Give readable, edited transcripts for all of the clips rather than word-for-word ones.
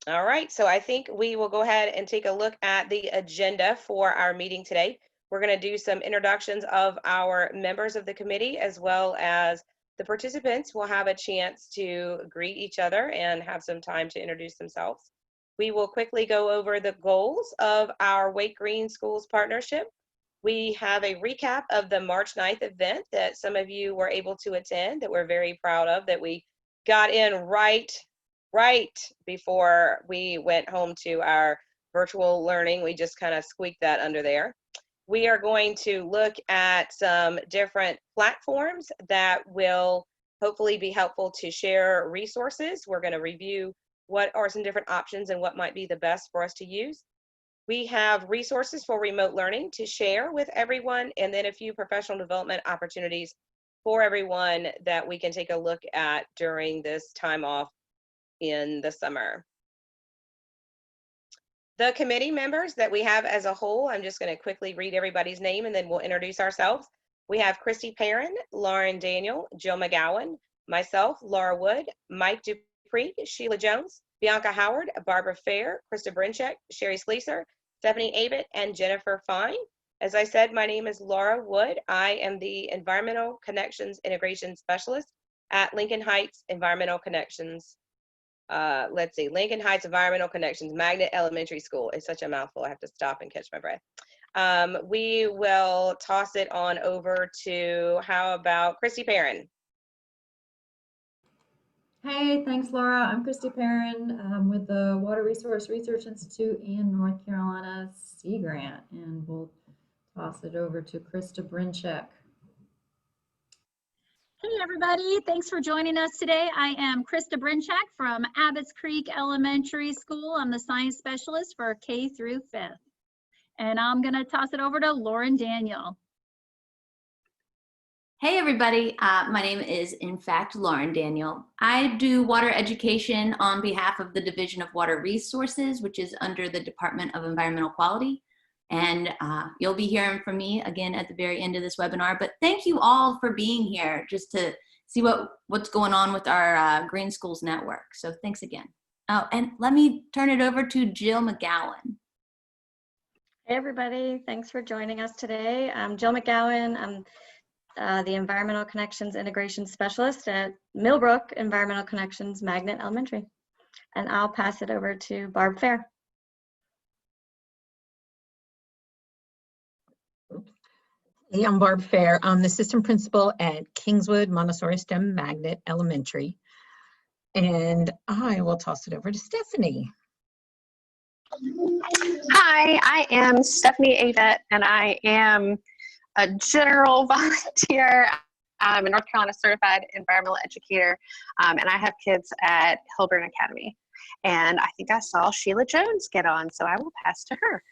All right, so I think we will go ahead and take a look at the agenda for our meeting today. We're going to do some introductions of our members of the committee, as well as the participants will have a chance to greet each other and have some time to introduce themselves. We will quickly go over the goals of our Wake Green Schools partnership. We have a recap of the March 9th event that some of you were able to attend, that we're very proud of, that we got in right before we went home to our virtual learning. We just kind of squeaked that under there. We are going to look at some different platforms that will hopefully be helpful to share resources. We're going to review what are some different options and what might be the best for us to use. We have resources for remote learning to share with everyone, and then a few professional development opportunities for everyone that we can take a look at during this time off in the summer. The committee members that we have as a whole, I'm just going to quickly read everybody's name and then we'll introduce ourselves. We have Christy Perrin, Lauren Daniel, Jill McGowan, myself, Laura Wood, Mike Dupree, Sheila Jones, Bianca Howard, Barbara Fair, Krista Brinchek, Sherry Sleeser, Stephanie Abbott, and Jennifer Fine. As I said, my name is Laura Wood. I am the Environmental Connections Integration Specialist at Lincoln Heights Environmental Connections. Lincoln Heights Environmental Connections Magnet Elementary School. It's such a mouthful. I have to stop and catch my breath. We will toss it on over to, how about Christy Perrin? Hey, thanks, Laura. I'm Christy Perrin with the Water Resource Research Institute in North Carolina Sea Grant, and we'll toss it over to Krista Brinchek. Hey everybody, thanks for joining us today. I am Krista Brinchek from Abbots Creek Elementary School. I'm the science specialist for K through 5th. And I'm gonna toss it over to Lauren Daniel. Hey everybody, my name is in fact Lauren Daniel. I do water education on behalf of the Division of Water Resources, which is under the Department of Environmental Quality. And you'll be hearing from me again at the very end of this webinar. But thank you all for being here just to see what's going on with our Green Schools Network. So thanks again. Oh, and let me turn it over to Jill McGowan. Hey everybody, thanks for joining us today. I'm Jill McGowan. I'm the Environmental Connections Integration Specialist at Millbrook Environmental Connections Magnet Elementary. And I'll pass it over to Barb Fair. Hey, I'm Barb Fair. I'm the assistant principal at Kingswood Montessori STEM Magnet Elementary. And I will toss it over to Stephanie. Hi, I am Stephanie Abbott, and I am a general volunteer. I'm a North Carolina certified environmental educator, and I have kids at Hilburn Academy. And I think I saw Sheila Jones get on, so I will pass to her.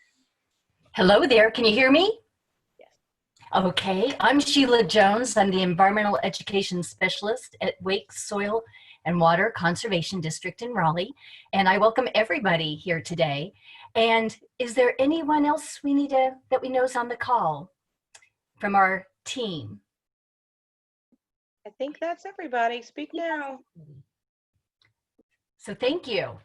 Hello there, can you hear me? Yes. Okay, I'm Sheila Jones. I'm the Environmental Education Specialist at Wake Soil and Water Conservation District in Raleigh, and I welcome everybody here today. And is there anyone else that we know is on the call from our team? I think that's everybody. Speak now. So thank you.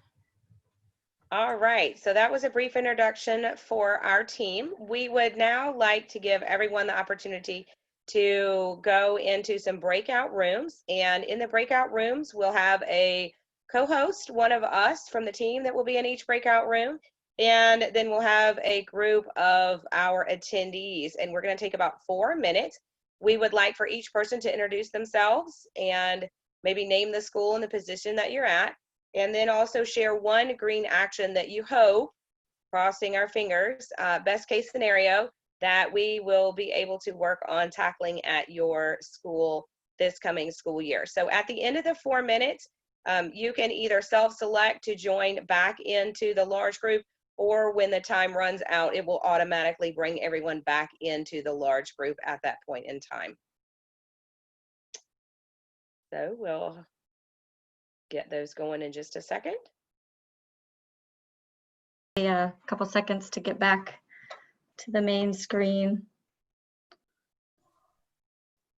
All right, so that was a brief introduction for our team. We would now like to give everyone the opportunity to go into some breakout rooms, and in the breakout rooms we'll have a co-host, one of us from the team that will be in each breakout room, and then we'll have a group of our attendees, and we're going to take about 4 minutes. We would like for each person to introduce themselves and maybe name the school and the position that you're at, and then also share one green action that you hope, crossing our fingers, best case scenario, that we will be able to work on tackling at your school this coming school year. So at the end of the 4 minutes, you can either self-select to join back into the large group, or when the time runs out, it will automatically bring everyone back into the large group at that point in time. So we'll get those going in just a second. A couple seconds to get back to the main screen.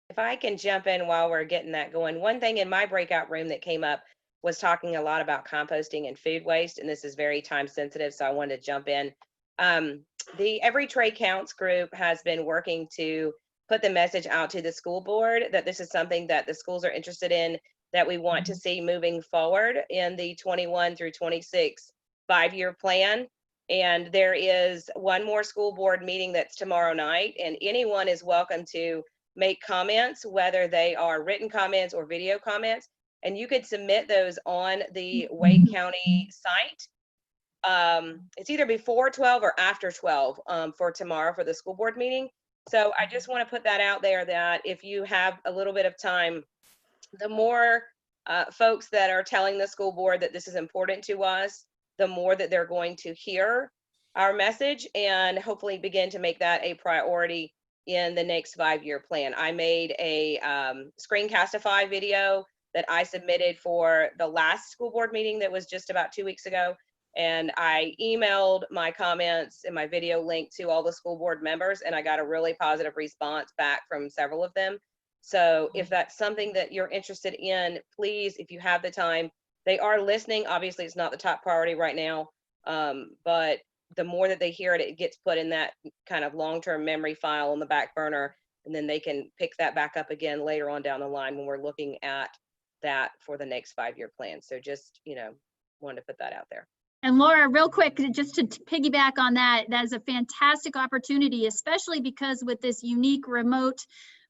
If I can jump in while we're getting that going, one thing in my breakout room that came up was talking a lot about composting and food waste, and this is very time sensitive, so I wanted to jump in. The Every Tray Counts group has been working to put the message out to the school board that this is something that the schools are interested in, that we want to see moving forward in the 21 through 26 5-year plan. And there is one more school board meeting that's tomorrow night, and anyone is welcome to make comments, whether they are written comments or video comments, and you could submit those on the Wake County site. It's either before 12 or after 12 for tomorrow for the school board meeting. So I just want to put that out there, that if you have a little bit of time, the more folks that are telling the school board that this is important to us, the more that they're going to hear our message and hopefully begin to make that a priority in the next 5-year plan. I made a screencastify video that I submitted for the last school board meeting that was just about 2 weeks ago. And I emailed my comments and my video link to all the school board members, and I got a really positive response back from several of them. So if that's something that you're interested in, please, if you have the time, they are listening. Obviously, it's not the top priority right now, but the more that they hear it, it gets put in that kind of long-term memory file on the back burner, and then they can pick that back up again later on down the line when we're looking at that for the next 5-year plan. So just, wanted to put that out there. And Laura, real quick, just to piggyback on that, that is a fantastic opportunity, especially because with this unique remote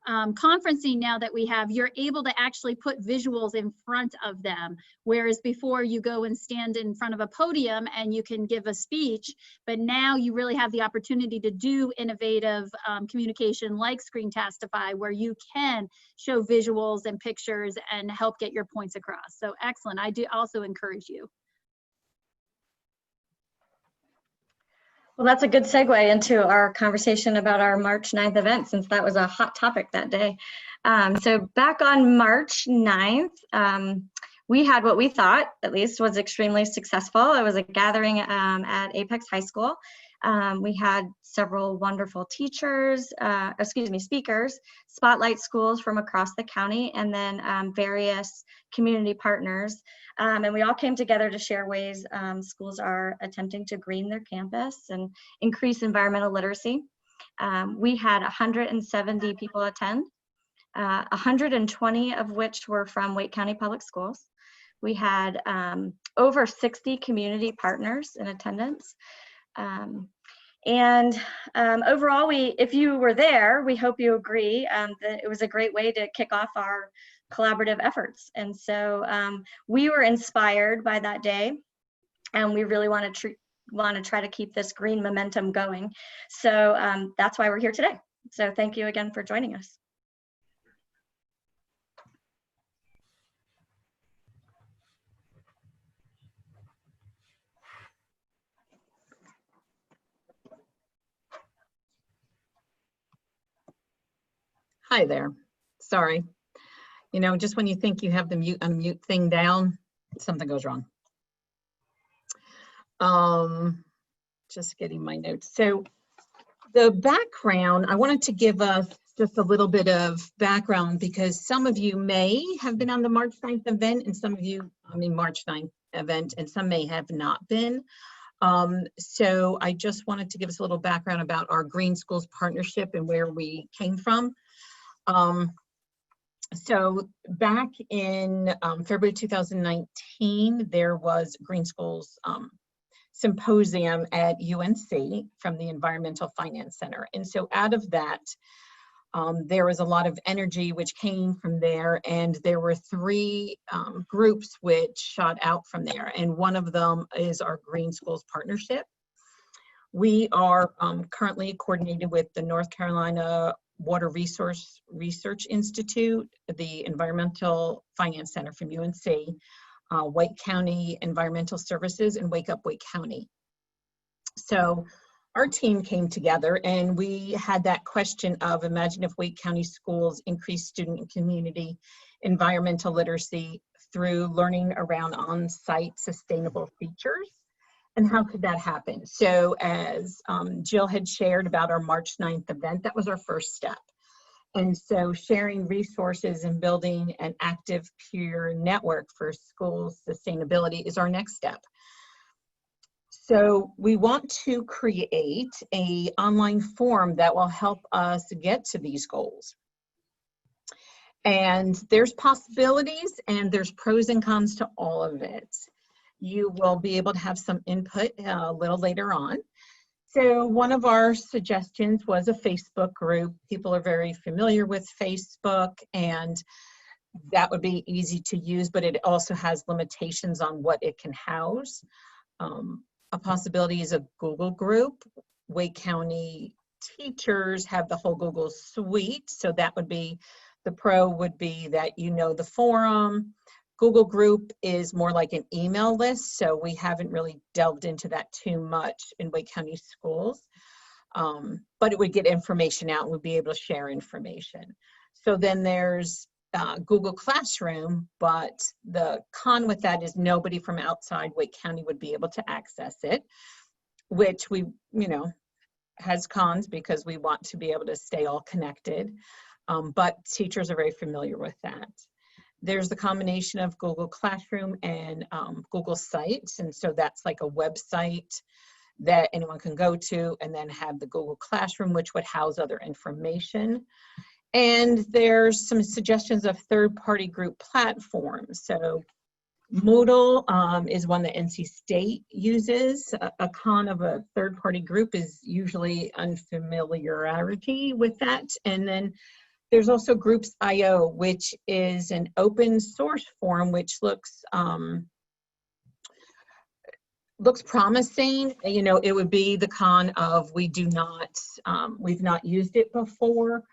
conferencing now that we have, you're able to actually put visuals in front of them. Whereas before you go and stand in front of a podium and you can give a speech, but now you really have the opportunity to do innovative communication like Screencastify, where you can show visuals and pictures and help get your points across. So excellent. I do also encourage you. Well, that's a good segue into our conversation about our March 9th event, since that was a hot topic that day. So back on March 9th, we had what we thought, at least, was extremely successful. It was a gathering at Apex High School. We had several wonderful teachers, speakers, spotlight schools from across the county, and then various community partners. And we all came together to share ways schools are attempting to green their campus and increase environmental literacy. We had 170 people attend, 120 of which were from Wake County Public Schools. We had over 60 community partners in attendance. Overall, if you were there, we hope you agree that it was a great way to kick off our collaborative efforts. And so we were inspired by that day, and we really want to try to keep this green momentum going. So that's why we're here today. So thank you again for joining us. Hi there. Sorry. Just when you think you have the unmute thing down, something goes wrong. Just getting my notes. So the background, I wanted to give us just a little bit of background, because some of you may have been on the March 9th event, and some of you, March 9th event, and some may have not been. So I just wanted to give us a little background about our Green Schools Partnership and where we came from. So back in February 2019, there was Green Schools Symposium at UNC from the Environmental Finance Center. And so out of that, there was a lot of energy which came from there, and there were 3 groups which shot out from there. And one of them is our Green Schools Partnership. We are currently coordinated with the North Carolina Water Resource Research Institute, the Environmental Finance Center from UNC, Wake County Environmental Services, and Wake Up Wake County. So our team came together, and we had that question of, imagine if Wake County schools increase student and community environmental literacy through learning around on-site sustainable features. And how could that happen? So as Jill had shared about our March 9th event, that was our first step. And so sharing resources and building an active peer network for school sustainability is our next step. So we want to create an online forum that will help us get to these goals. And there's possibilities and there's pros and cons to all of it. You will be able to have some input a little later on. So one of our suggestions was a Facebook group. People are very familiar with Facebook, and that would be easy to use, but it also has limitations on what it can house. A possibility is a Google group. Wake County teachers have the whole Google suite, so that would be, the pro would be that you know the forum. Google group is more like an email list, so we haven't really delved into that too much in Wake County schools, but it would get information out and we'd be able to share information. So then there's Google Classroom, but the con with that is nobody from outside Wake County would be able to access it, which we, you know, has cons because we want to be able to stay all connected, but teachers are very familiar with that. There's the combination of Google Classroom and Google Sites, and so that's like a website that anyone can go to, and then have the Google Classroom, which would house other information. And there's some suggestions of third-party group platforms. So Moodle is one that NC State uses. A con of a third-party group is usually unfamiliarity with that. And then there's also Groups.io, which is an open source forum, which looks promising. You know, it would be the con of we've not used it before.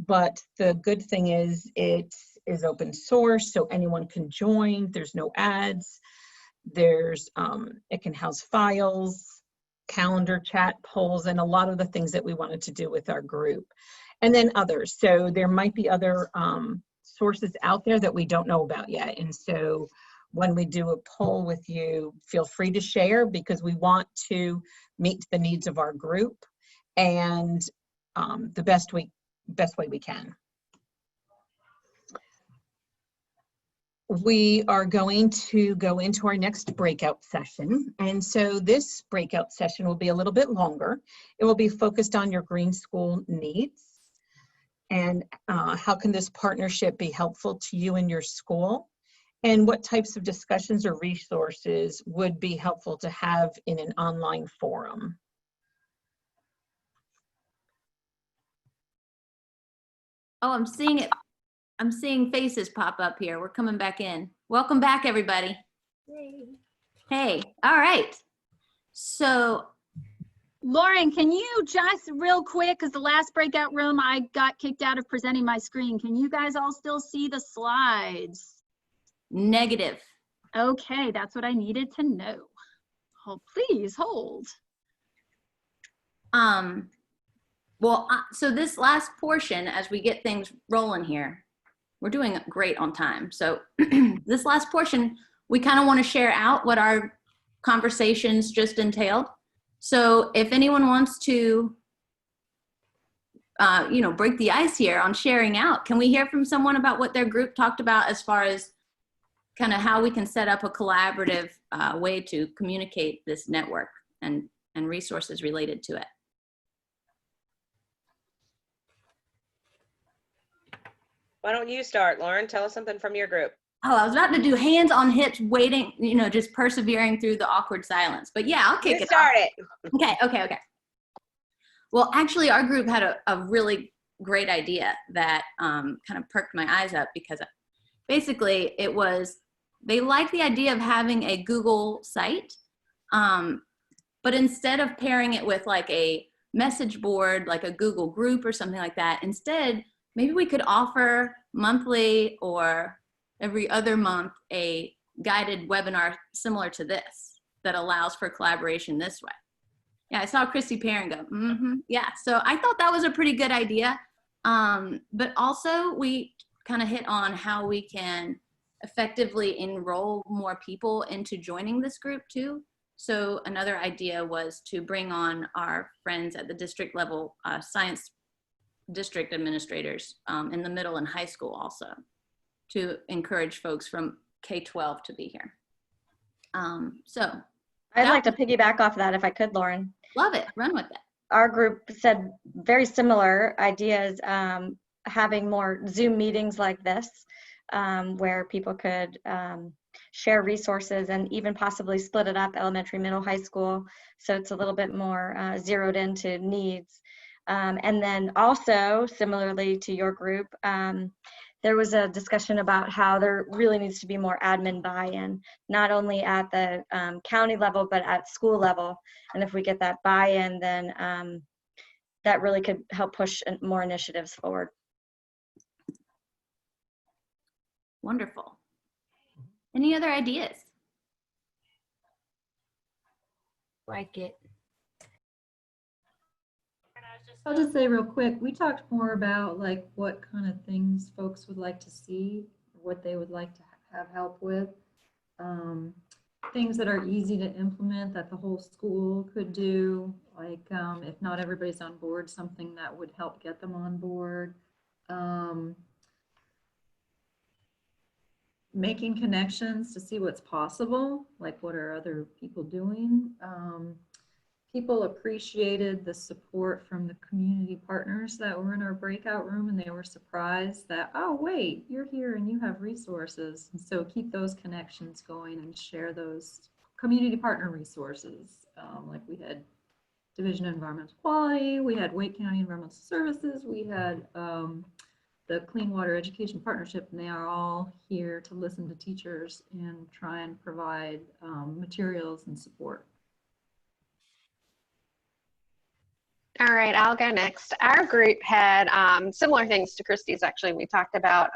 But the good thing is it is open source, so anyone can join. There's no ads. There's it can house files, calendar, chat, polls, and a lot of the things that we wanted to do with our group. And then others. So there might be other sources out there that we don't know about yet. And so when we do a poll with you, feel free to share, because we want to meet the needs of our group and the best way we can. We are going to go into our next breakout session. And so this breakout session will be a little bit longer. It will be focused on your green school needs and how can this partnership be helpful to you and your school, and what types of discussions or resources would be helpful to have in an online forum. Oh, I'm seeing it. I'm seeing faces pop up here. We're coming back in. Welcome back, everybody. Hey, all right. So, Lauren, can you just real quick, because the last breakout room I got kicked out of presenting my screen. Can you guys all still see the slides? negative. Okay, that's what I needed to know. Oh, please hold. Well, so this last portion, as we get things rolling here, we're doing great on time. So this last portion, we kind of want to share out what our conversations just entailed. So if anyone wants to, you know, break the ice here on sharing out, can we hear from someone about what their group talked about as far as kind of how we can set up a collaborative way to communicate this network and resources related to it? Why don't you start, Lauren? Tell us something from your group. Oh, I was about to do hands on hips, waiting, you know, just persevering through the awkward silence. But yeah, I'll kick it off. Start it. Okay. Well, actually, our group had a really great idea that kind of perked my eyes up, because basically it was, they liked the idea of having a Google site, but instead of pairing it with like a message board, like a Google group or something like that, instead, maybe we could offer monthly or every other month a guided webinar similar to this that allows for collaboration this way. Yeah, I saw Christy Perrin go, yeah. So I thought that was a pretty good idea. But also we kind of hit on how we can effectively enroll more people into joining this group too. So another idea was to bring on our friends at the district level science district administrators in the middle and high school also, to encourage folks from K-12 to be here. So I'd like to piggyback off that if I could, Lauren. love it, run with it. Our group said very similar ideas, having more Zoom meetings like this, where people could share resources and even possibly split it up, elementary, middle, high school, so it's a little bit more zeroed into needs. And then also, similarly to your group, there was a discussion about how there really needs to be more admin buy-in, not only at the county level, but at school level. And if we get that buy-in, then that really could help push more initiatives forward. Wonderful. Any other ideas? Like it. I'll just say real quick, we talked more about like what kind of things folks would like to see, what they would like to have help with. Things that are easy to implement that the whole school could do, like if not everybody's on board, something that would help get them on board. Making connections to see what's possible, like what are other people doing. People appreciated the support from the community partners that were in our breakout room, and they were surprised that, oh, wait, you're here and you have resources. And so keep those connections going and share those community partner resources. Like we had Division of Environmental Quality, we had Wake County Environmental Services, we had the Clean Water Education Partnership, and they are all here to listen to teachers and try and provide materials and support. All right, I'll go next. Our group had similar things to Christy's, actually. We talked about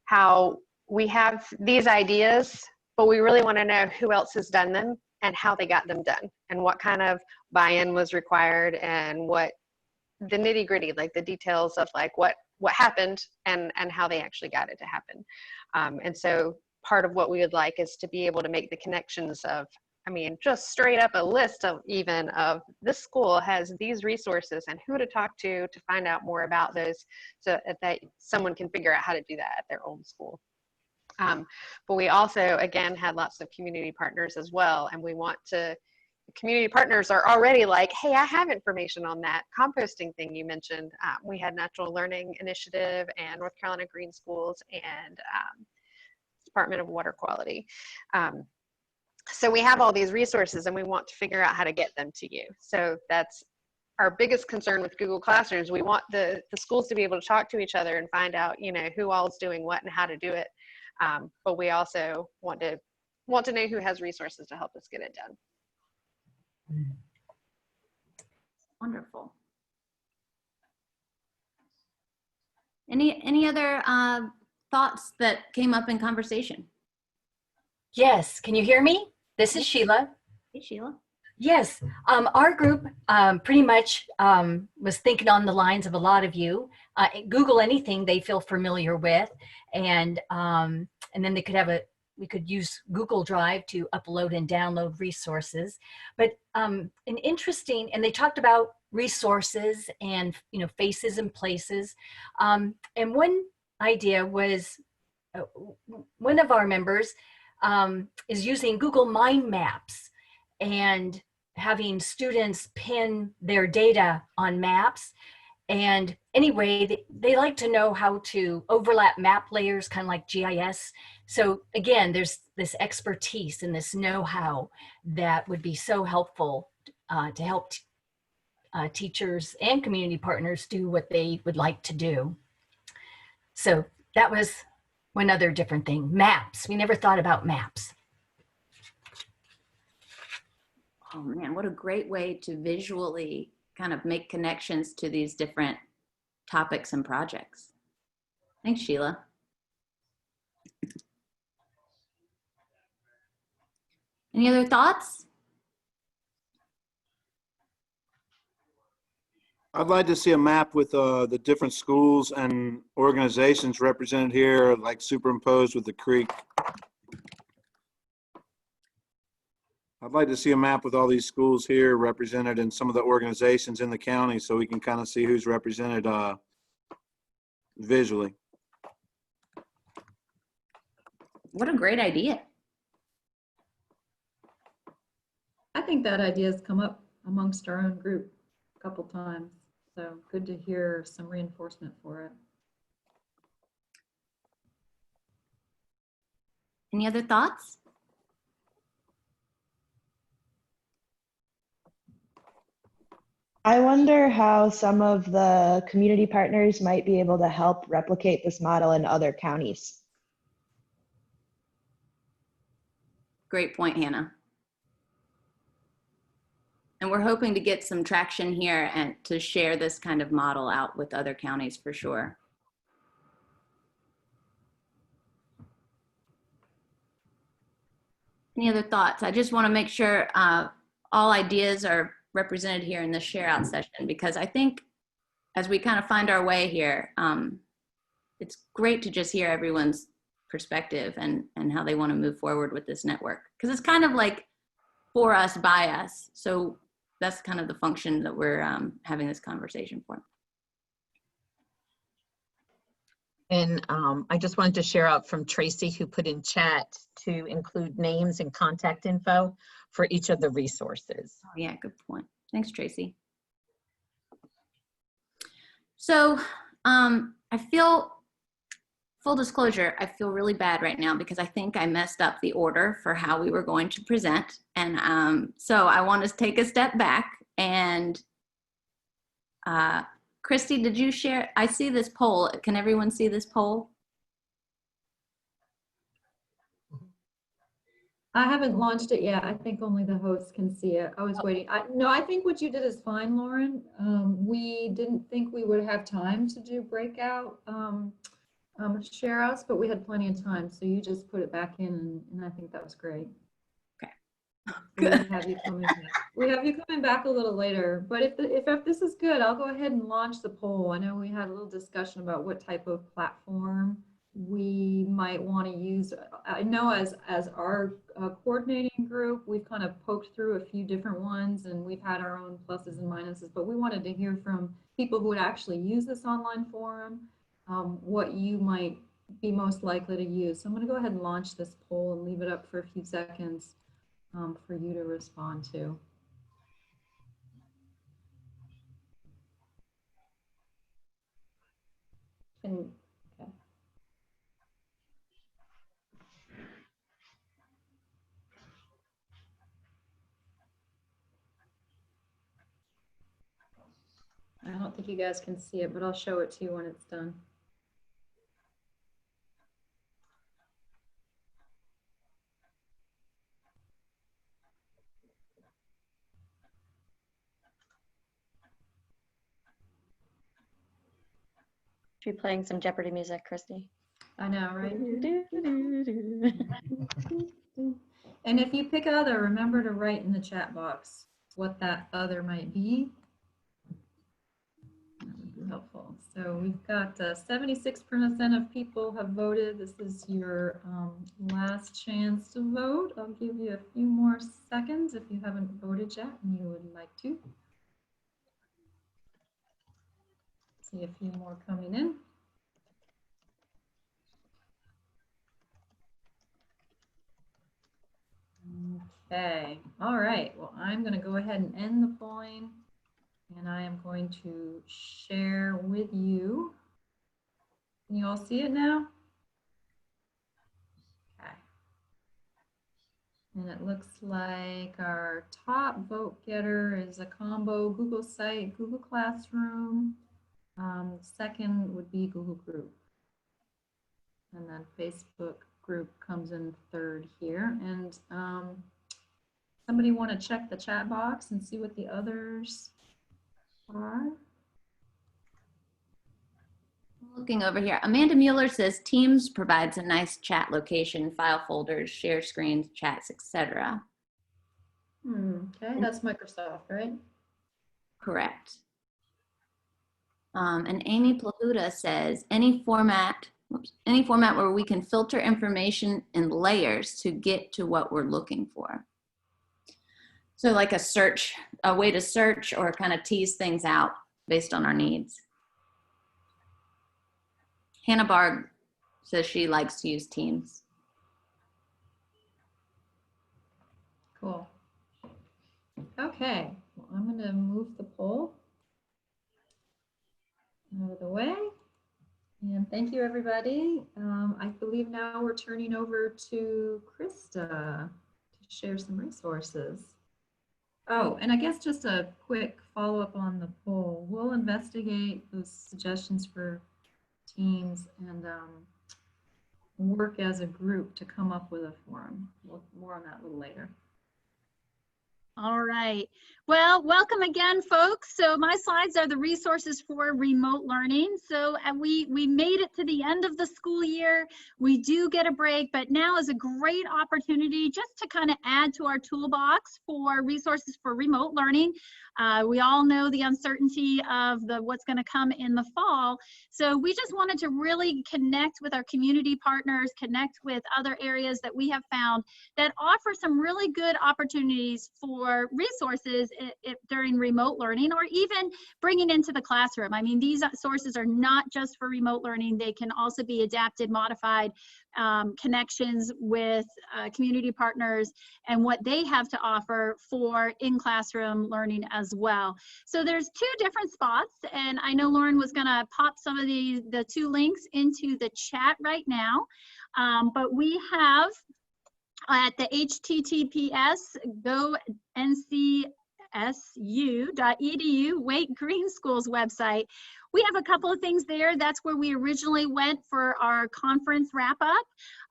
how we have these ideas, but we really want to know who else has done them and how they got them done and what kind of buy-in was required and what the nitty-gritty, like the details of like what happened and how they actually got it to happen. And so part of what we would like is to be able to make the connections of, I mean, just straight up a list of even of this school has these resources and who to talk to find out more about those, so that someone can figure out how to do that at their own school. But we also, again, had lots of community partners as well. And we want to, community partners are already like, hey, I have information on that composting thing you mentioned. We had Natural Learning Initiative and North Carolina Green Schools and Department of Water Quality. So we have all these resources and we want to figure out how to get them to you. So that's our biggest concern with Google Classrooms. We want the schools to be able to talk to each other and find out, you know, who all is doing what and how to do it. But we also want to know who has resources to help us get it done. Wonderful. Any other thoughts that came up in conversation? Yes, can you hear me? This is Sheila. Hey, Sheila. Yes, our group pretty much was thinking on the lines of a lot of you. Google anything they feel familiar with, and then they could have we could use Google Drive to upload and download resources. But an interesting, and they talked about resources and, you know, faces and places. And one idea was one of our members is using Google Mind Maps and having students pin their data on maps. And anyway, they like to know how to overlap map layers, kind of like GIS. So again, there's this expertise and this know-how that would be so helpful to help teachers and community partners do what they would like to do. So that was one other different thing. Maps. We never thought about maps. Oh man, what a great way to visually kind of make connections to these different topics and projects. Thanks, Sheila. Any other thoughts? I'd like to see a map with the different schools and organizations represented here, like superimposed with the creek. I'd I'd like to see a map with all these schools here represented and some of the organizations in the county so we can kind of see who's represented visually. What a great idea. I think that idea has come up amongst our own group a couple times. So good to hear some reinforcement for it. Any other thoughts? I wonder how some of the community partners might be able to help replicate this model in other counties. Great point, Hannah. And we're hoping to get some traction here and to share this kind of model out with other counties for sure. Any other thoughts? I just want to make sure all ideas are represented here in the share out session, because I think as we kind of find our way here, it's great to just hear everyone's perspective and how they want to move forward with this network. Because it's kind of like for us, by us. So that's kind of the function that we're having this conversation for. And I just wanted to share out from Tracy, who put in chat to include names and contact info for each of the resources. Oh, yeah, good point. Thanks, Tracy. So I feel, full disclosure, I feel really bad right now because I think I messed up the order for how we were going to present. And so I want to take a step back and Christy, did you share? I see this poll. Can everyone see this poll? I haven't launched it yet. I think only the hosts can see it. I was waiting. No, I think what you did is fine, Lauren. We didn't think we would have time to do breakout share outs, but we had plenty of time. So you just put it back in, and I think that was great. Okay. Good. We have you coming back a little later, but if this is good, I'll go ahead and launch the poll. I know we had a little discussion about what type of platform we might want to use. I know as our coordinating group, we've kind of poked through a few different ones and we've had our own pluses and minuses, but we wanted to hear from people who would actually use this online forum, what you might be most likely to use. So I'm going to go ahead and launch this poll and leave it up for a few seconds for you to respond to. Okay. I don't think you guys can see it, but I'll show it to you when it's done. Should be playing some Jeopardy music, Christy. I know, right? And if you pick other, remember to write in the chat box what that other might be. That would be helpful. So we've got 76% of people have voted. This is your last chance to vote. I'll give you a few more seconds if you haven't voted yet and you would like to. See a few more coming in. Okay, all right. Well, I'm going to go ahead and end the polling and I am going to share with you. Can you all see it now? Okay. And it looks like our top vote getter is a combo Google site, Google Classroom. Second would be Google Group. And then Facebook group comes in third here. And somebody want to check the chat box and see what the others are? Looking over here, Amanda Mueller says Teams provides a nice chat location, file folders, share screens, chats, etc. Okay, that's Microsoft, right? Correct. And Amy Plahuta says any format where we can filter information in layers to get to what we're looking for. So like a way to search or kind of tease things out based on our needs. Hannah Barg says she likes to use Teams. Cool. Okay, well, I'm going to move the poll out of the way. And thank you, everybody. I believe now we're turning over to Krista to share some resources. Oh, and I guess just a quick follow-up on the poll. We'll investigate those suggestions for teams and work as a group to come up with a forum. More on that a little later. All right. Well, welcome again, folks. So my slides are the resources for remote learning. So we made it to the end of the school year. We do get a break, but now is a great opportunity just to kind of add to our toolbox for resources for remote learning. We all know the uncertainty of what's going to come in the fall. So we just wanted to really connect with our community partners, connect with other areas that we have found that offer some really good opportunities for resources during remote learning, or even bringing into the classroom. I mean, these sources are not just for remote learning. They can also be adapted, modified, connections with community partners and what they have to offer for in-classroom learning as well. So there's two different spots, and I know Lauren was going to pop some of the two links into the chat right now, but we have at the https ncsu.edu Wake Green Schools website. We have a couple of things there. That's where we originally went for our conference wrap up.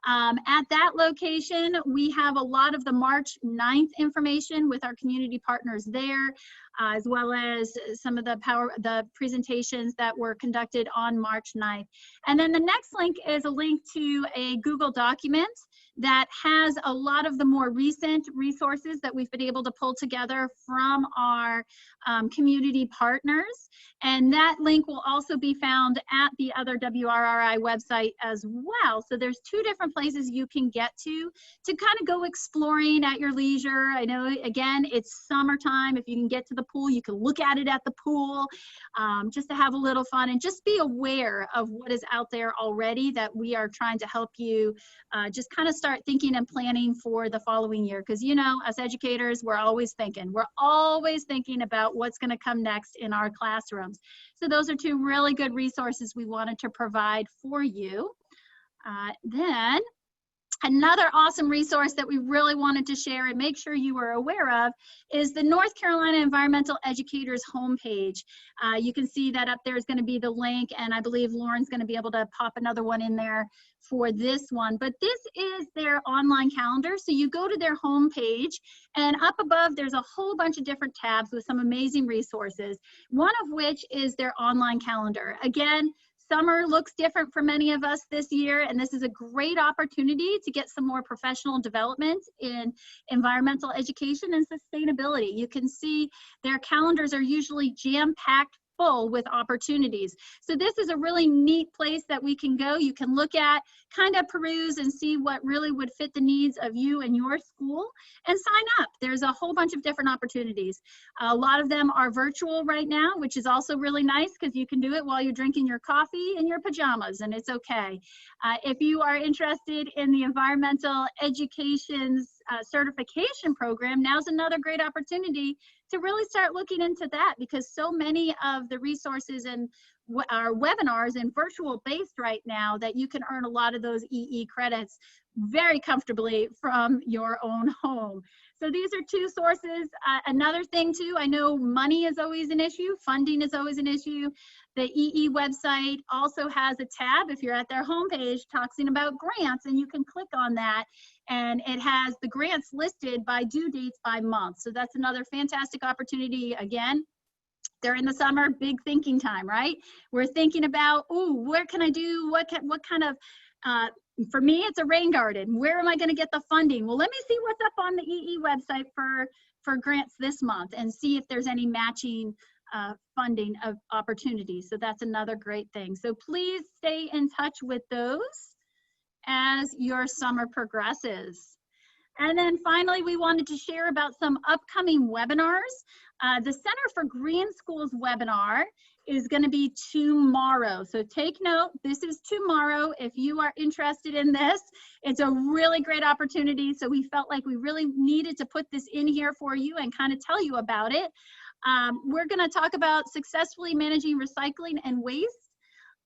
At that location, we have a lot of the March 9th information with our community partners there, as well as some of the presentations that were conducted on March 9th. And then the next link is a link to a Google document that has a lot of the more recent resources that we've been able to pull together from our community partners. And that link will also be found at the other WRRI website as well. So there's two different places you can get to kind of go exploring at your leisure. I know, again, it's summertime. If you can get to the pool, you can look at it at the pool, just to have a little fun and just be aware of what is out there already that we are trying to help you just kind of start thinking and planning for the following year. Because, you know, as educators, we're always thinking about what's going to come next in our classrooms. So those are two really good resources we wanted to provide for you. Then another awesome resource that we really wanted to share and make sure you were aware of is the North Carolina Environmental Educators homepage. You can see that up there is going to be the link, and I believe Lauren's going to be able to pop another one in there for this one. But this is their online calendar. So you go to their homepage, and up above there's a whole bunch of different tabs with some amazing resources, one of which is their online calendar. Again, summer looks different for many of us this year, and this is a great opportunity to get some more professional development in environmental education and sustainability. You can see their calendars are usually jam-packed full with opportunities. So this is a really neat place that we can go. You can look at, kind of peruse and see what really would fit the needs of you and your school and sign up. There's a whole bunch of different opportunities. A lot of them are virtual right now, which is also really nice because you can do it while you're drinking your coffee in your pajamas, and it's okay. If you are interested in the environmental education's certification program, now's another great opportunity to really start looking into that, because so many of the resources and our webinars and virtual based right now that you can earn a lot of those EE credits very comfortably from your own home. So these are two sources. Another thing too, I know money is always an issue, funding is always an issue. The EE website also has a tab, if you're at their homepage, talking about grants, and you can click on that and it has the grants listed by due dates by month. So that's another fantastic opportunity. Again, they're in the summer, big thinking time, right? We're thinking about, oh, where can I do, what kind of, for me, it's a rain garden. Where am I going to get the funding? Well, let me see what's up on the EE website for grants this month and see if there's any matching funding of opportunities. So that's another great thing. So please stay in touch with those as your summer progresses. And then finally, we wanted to share about some upcoming webinars. The Center for Green Schools webinar is going to be tomorrow. So take note, this is tomorrow. If you are interested in this, it's a really great opportunity. So we felt like we really needed to put this in here for you and kind of tell you about it. We're going to talk about successfully managing recycling and waste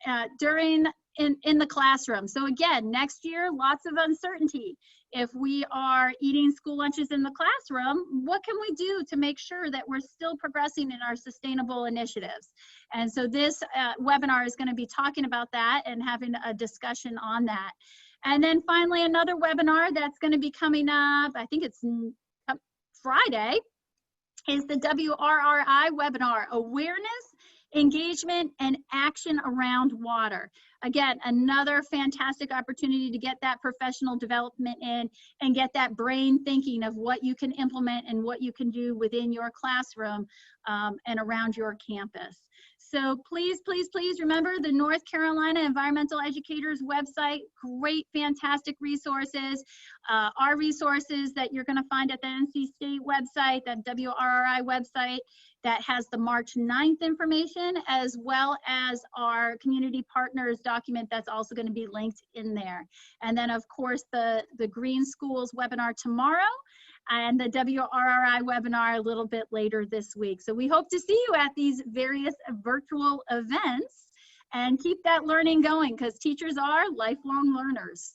in the classroom. So again, next year, lots of uncertainty. If we are eating school lunches in the classroom, what can we do to make sure that we're still progressing in our sustainable initiatives? And so this webinar is going to be talking about that and having a discussion on that. And then finally, another webinar that's going to be coming up, I think it's Friday, is the WRRI webinar, Awareness, Engagement, and Action Around Water. Again, another fantastic opportunity to get that professional development in and get that brain thinking of what you can implement and what you can do within your classroom and around your campus. So please, please, please remember the North Carolina Environmental Educators website, great, fantastic resources. Our resources that you're going to find at the NC State website, that WRRI website, that has the March 9th information, as well as our community partners document that's also going to be linked in there. And then, of course, the Green Schools webinar tomorrow, and the WRRI webinar a little bit later this week. So we hope to see you at these various virtual events and keep that learning going, because teachers are lifelong learners.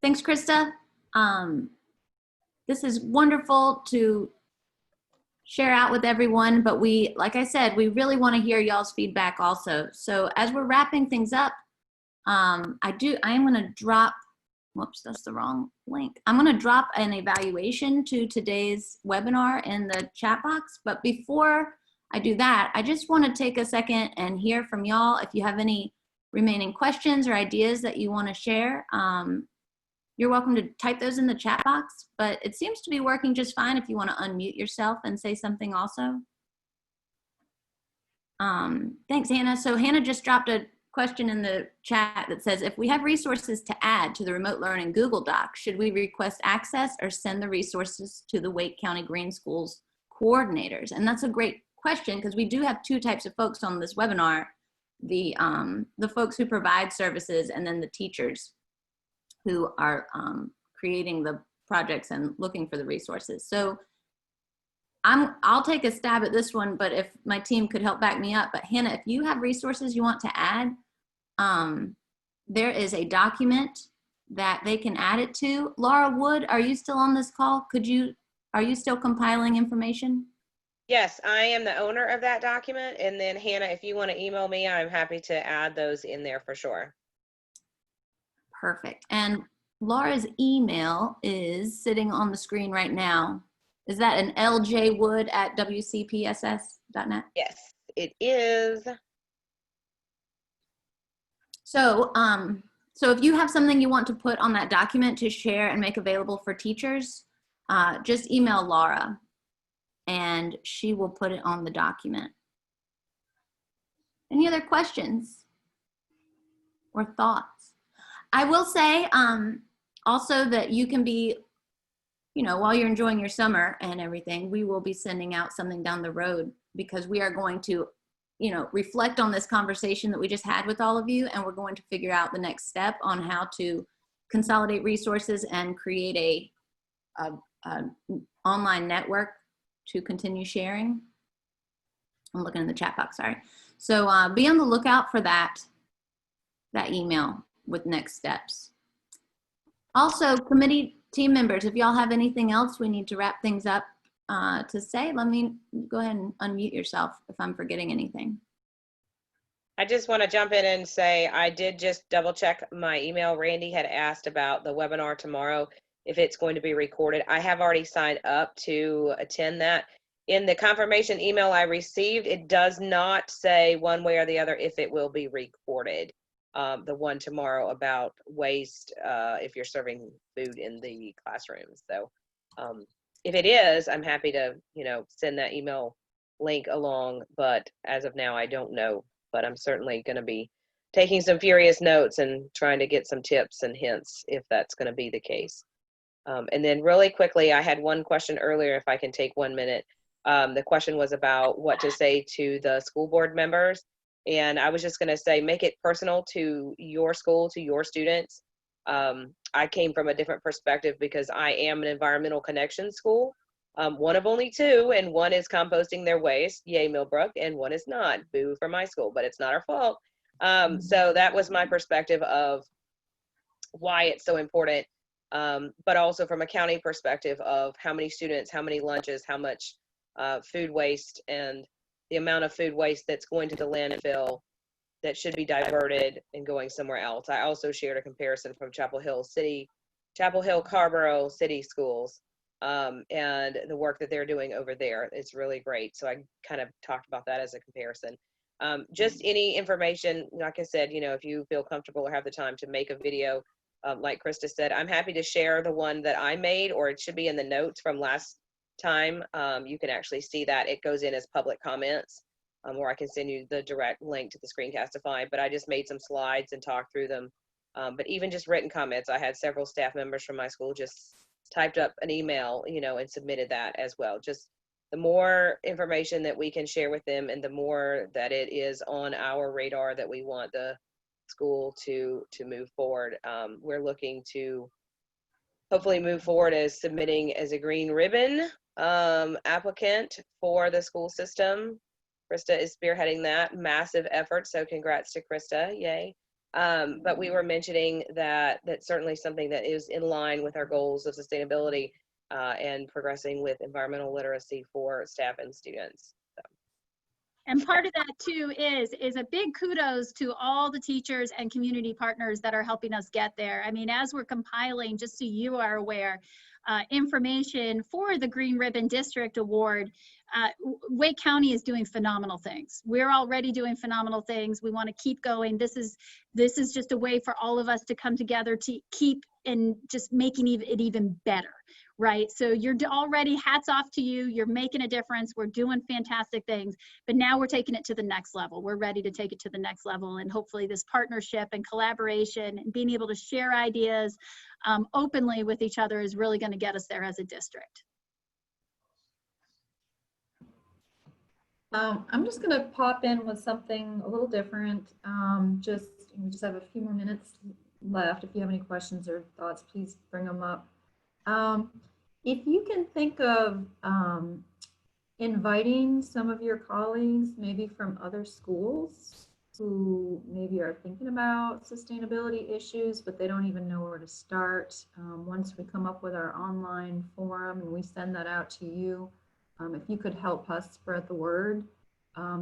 Thanks, Krista. This is wonderful to share out with everyone, but we, like I said, we really want to hear y'all's feedback also. So as we're wrapping things up, I am going to drop, whoops, that's the wrong link. I'm going to drop an evaluation to today's webinar in the chat box. But before I do that, I just want to take a second and hear from y'all. If you have any remaining questions or ideas that you want to share, you're welcome to type those in the chat box, but it seems to be working just fine if you want to unmute yourself and say something also. Thanks, Hannah. So Hannah just dropped a question in the chat that says, if we have resources to add to the remote learning Google Doc, should we request access or send the resources to the Wake County Green Schools coordinators? And that's a great question, because we do have two types of folks on this webinar, the folks who provide services and then the teachers who are creating the projects and looking for the resources. So I'll take a stab at this one, but if my team could help back me up. But Hannah, if you have resources you want to add, there is a document that they can add it to. Laura Wood, are you still on this call? Are you still compiling information? Yes, I am the owner of that document. And then Hannah, if you want to email me, I'm happy to add those in there for sure. Perfect. And Laura's email is sitting on the screen right now. Is that an ljwood@wcpss.net? Yes, it is. So, so if you have something you want to put on that document to share and make available for teachers, just email Laura and she will put it on the document. Any other questions or thoughts? I will say also that you can be, while you're enjoying your summer and everything, we will be sending out something down the road, because we are going to, reflect on this conversation that we just had with all of you, and we're going to figure out the next step on how to consolidate resources and create a online network to continue sharing. I'm looking in the chat box, sorry. So be on the lookout for that email with next steps. Also, committee team members, if y'all have anything else we need to wrap things up to say, let me go ahead and unmute yourself if I'm forgetting anything. I just want to jump in and say I did just double check my email. Randy had asked about the webinar tomorrow, if it's going to be recorded. I have already signed up to attend that. In the confirmation email I received, it does not say one way or the other if it will be recorded. The one tomorrow about waste, if you're serving food in the classrooms. So if it is, I'm happy to, send that email link along, but as of now, I don't know. but I'm certainly going to be taking some furious notes and trying to get some tips and hints if that's going to be the case. And then really quickly, I had one question earlier, if I can take 1 minute. The question was about what to say to the school board members. And I was just going to say, make it personal to your school, to your students. I came from a different perspective because I am an environmental connection school, one of only two, and one is composting their waste, yay Millbrook, and one is not, boo for my school, but it's not our fault. So that was my perspective of why it's so important, but also from a county perspective of how many students, how many lunches, how much food waste, and the amount of food waste that's going to the landfill that should be diverted and going somewhere else. I also shared a comparison from Chapel Hill, Carborough City Schools, and the work that they're doing over there. It's really great. So I kind of talked about that as a comparison. Just any information, like I said, you know, if you feel comfortable or have the time to make a video, like Krista said, I'm happy to share the one that I made, or it should be in the notes from last time. You can actually see that it goes in as public comments, or I can send you the direct link to the Screencastify, but I just made some slides and talked through them. But even just written comments, I had several staff members from my school just typed up an email, you know, and submitted that as well. Just the more information that we can share with them, and the more that it is on our radar that we want the school to move forward. We're looking to hopefully move forward as submitting as a green ribbon applicant for the school system. Krista is spearheading that massive effort, so congrats to Krista, yay. But we were mentioning that that's certainly something that is in line with our goals of sustainability and progressing with environmental literacy for staff and students. And part of that too is a big kudos to all the teachers and community partners that are helping us get there. I mean, as we're compiling, just so you are aware, information for the Green Ribbon District Award, Wake County is doing phenomenal things. We're already doing phenomenal things. We want to keep going. This is just a way for all of us to come together to keep and just making it even better. Right? So you're already, hats off to you. You're making a difference. We're doing fantastic things, but now we're taking it to the next level. We're ready to take it to the next level. And hopefully this partnership and collaboration and being able to share ideas openly with each other is really going to get us there as a district. I'm just going to pop in with something a little different. We just have a few more minutes left. If you have any questions or thoughts, please bring them up. If you can think of inviting some of your colleagues, maybe from other schools, who maybe are thinking about sustainability issues, but they don't even know where to start. Once we come up with our online forum and we send that out to you, if you could help us spread the word,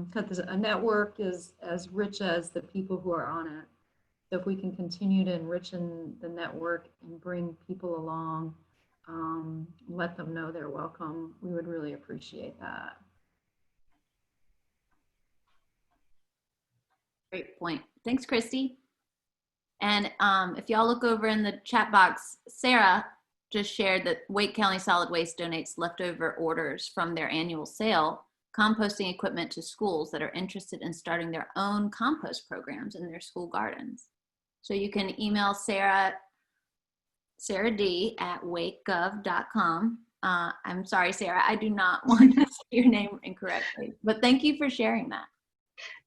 because a network is as rich as the people who are on it. So if we can continue to enrich the network and bring people along, let them know they're welcome, we would really appreciate that. Great point. Thanks, Christy. And if y'all look over in the chat box, Sarah just shared that Wake County Solid Waste donates leftover orders from their annual sale, composting equipment to schools that are interested in starting their own compost programs in their school gardens. So you can email Sarah D at wakegov.com. I'm sorry, Sarah, I do not want to say your name incorrectly, but thank you for sharing that.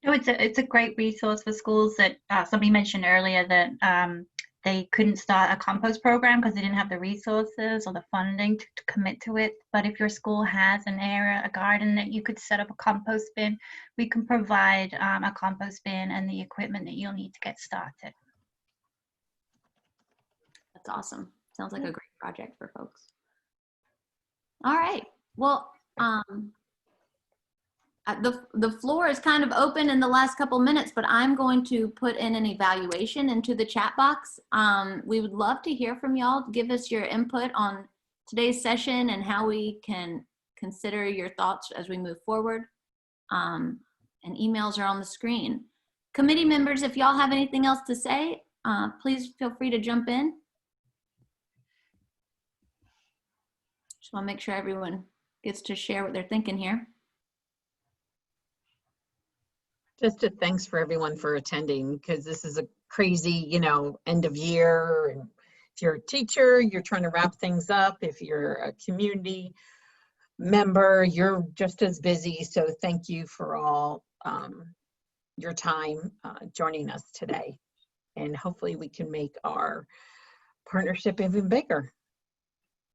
No, it's a great resource for schools that somebody mentioned earlier that they couldn't start a compost program because they didn't have the resources or the funding to commit to it. But if your school has an area, a garden that you could set up a compost bin, we can provide a compost bin and the equipment that you'll need to get started. That's awesome. Sounds like a great project for folks. All right. Well, the floor is kind of open in the last couple minutes, but I'm going to put in an evaluation into the chat box. We would love to hear from y'all. Give us your input on today's session and how we can consider your thoughts as we move forward. And emails are on the screen. Committee members, if y'all have anything else to say, please feel free to jump in. Just want to make sure everyone gets to share what they're thinking here. Just a thanks for everyone for attending, because this is a crazy, you know, end of year. And if you're a teacher, you're trying to wrap things up. If you're a community member, you're just as busy. So thank you for all your time joining us today. And hopefully we can make our partnership even bigger.